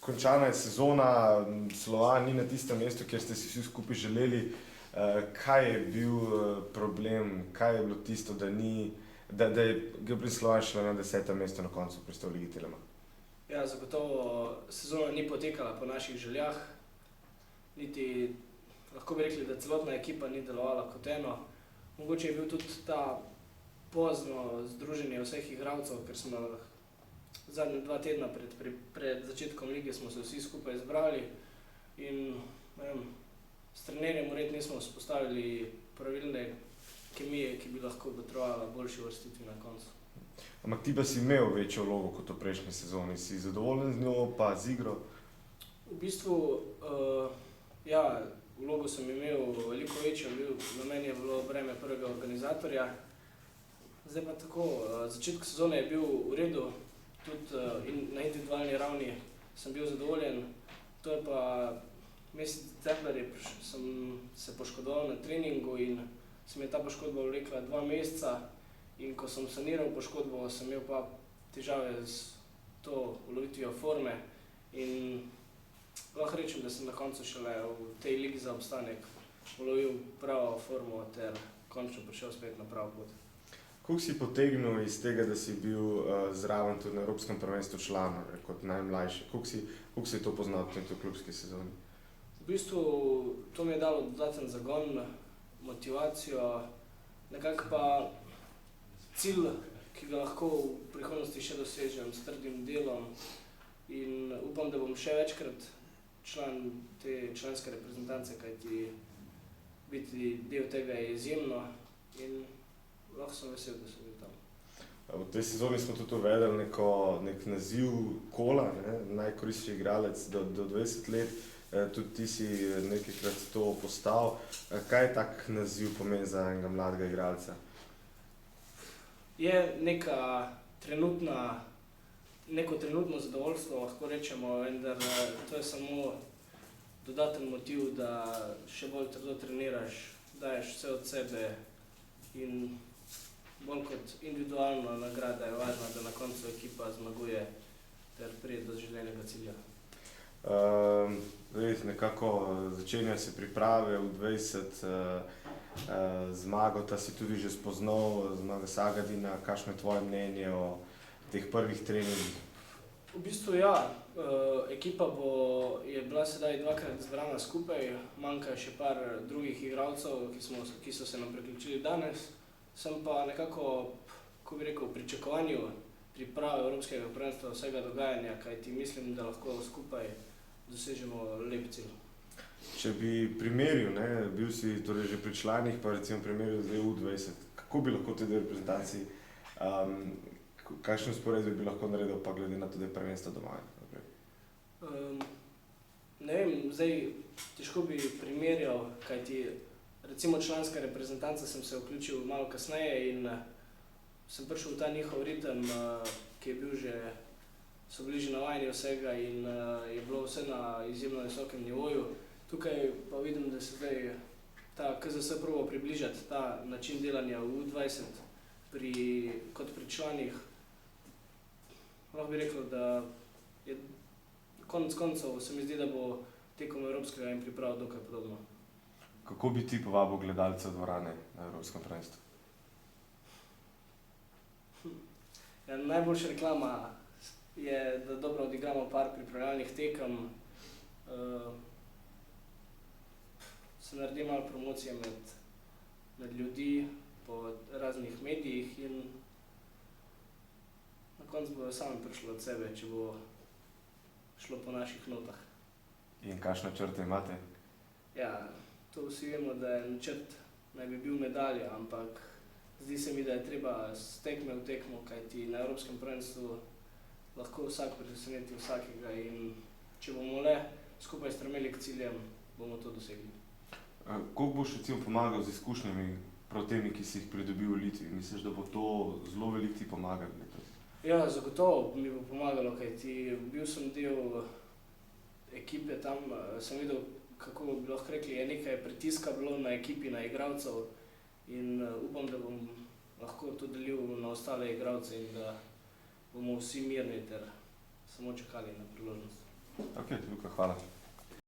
končana je sezona, Slovan ni na tistem mestu, kjer ste si vsi skupaj želeli. Kaj je bil problem, kaj je bilo tisto, da je Giblin Slovan šla na 10. mesto na koncu pristal v Ligi Telema? Ja, zagotovo sezona ni potekala po naših željah, niti lahko bi rekli, da celotna ekipa ni delovala kot eno. Mogoče je bil tudi ta pozno združenje vseh igralcev, ker smo zadnje 2 tedna pred začetkom lige smo se vsi skupaj zbrali in s trenerjem verjetno nismo vzpostavili pravilne kemije, ki bi lahko potrebovala boljši uvrstitvi na koncu. Ampak ti pa si imel večjo vlogo kot v prejšnji sezoni, si zadovoljen z njo, pa z igro? V bistvu, ja, vlogo sem imel veliko večjo, na meni je bilo breme prvega organizatorja. Zdaj pa tako, začetek sezone je bil v redu, tudi na individualni ravni sem bil zadovoljen. To je pa mesec december sem se poškodoval na treningu in se mi je ta poškodba vlekla 2 meseca. In ko sem saniral poškodbo, sem imel pa težave s to ulovitvijo forme in lahko rečem, da sem na koncu šele v tej ligi za obstanek ulovil pravo formo ter končno prišel spet na pravo pot. Koliko si potegnil iz tega, da si bil zraven tudi na Evropskem prvenstvu član kot najmlajši? Koliko si to poznal v tej klubski sezoni? V bistvu to mi je dalo dodaten zagon, motivacijo, nekako pa cilj, ki ga lahko v prihodnosti še dosežem s trdim delom in upam, da bom še večkrat član te članske reprezentance, kajti biti del tega je izjemno in lahko sem vesel, da sem bil tam. V tej sezoni smo tudi uvedli nek naziv kola, najkoristnejši igralec do 20 let. Tudi ti si nekajkrat to postal. Kaj tak naziv pomeni za enega mladega igralca? Je neko trenutno zadovoljstvo, lahko rečemo, vendar to je samo dodaten motiv, da še bolj trdo treniraš, daješ vse od sebe in bolj kot individualna nagrada je važna, da na koncu ekipa zmaguje ter pride do želenega cilja. Nekako začenja se priprave v 20, Zmagota si tudi že spoznal, Zmaga Sagadina. Kakšno je tvoje mnenje o teh prvih treningih? V bistvu ja, ekipa je bila sedaj 2-krat zbrana skupaj, manjka še par drugih igralcev, ki so se nam priključili danes. Sem pa nekako, ko bi rekel, v pričakovanju priprave Evropskega prvenstva vsega dogajanja, kajti mislim, da lahko skupaj dosežemo lep cilj. Če bi primerjal, bil si torej že pri članih, pa recimo primerjal zdaj U20, kako bi lahko te dve reprezentanciji, kakšen usporedbe bi lahko naredil, pa glede na to, da je prvenstvo doma? Ne vem, zdaj težko bi primerjal, kajti recimo članska reprezentanca sem se vključil malo kasneje in sem prišel v ta njihov ritem, ki je bil že, so bili že navajeni vsega in je bilo vse na izjemno visokem nivoju. Tukaj pa vidim, da se zdaj ta KZS proba približati ta način delanja v U20 kot pri članih. Lahko bi rekel, da je konec koncev se mi zdi, da bo tekom Evropskega in priprav dokaj podobno. Kako bi ti povabil gledalce v dvorane na Evropskem prvenstvu? Ja, najboljša reklama je, da dobro odigramo par pripravljalnih tekem, se naredi malo promocije med ljudi po raznih medijih in na koncu bojo sami prišli od sebe, če bo šlo po naših notah. In kakšne načrte imate? Ja, to vsi vemo, da je načrt naj bi bil medalja, ampak zdi se mi, da je treba s tekme v tekmo, kajti na Evropskem prvenstvu lahko vsak preseneti vsakega in če bomo le skupaj stremeli k ciljem, bomo to dosegli. Koliko boš recimo pomagal z izkušnjami prav temi, ki si jih pridobil v Litvi? Misliš, da bo to zelo veliko ti pomagalo letos? Ja, zagotovo mi bo pomagalo, kajti bil sem del ekipe tam, sem videl, kako bi lahko rekli, je nekaj pritiska bilo na ekipi, na igralcev in upam, da bom lahko to delil na ostale igralce in da bomo vsi mirni ter samo čakali na priložnost. Ok, Luka, hvala.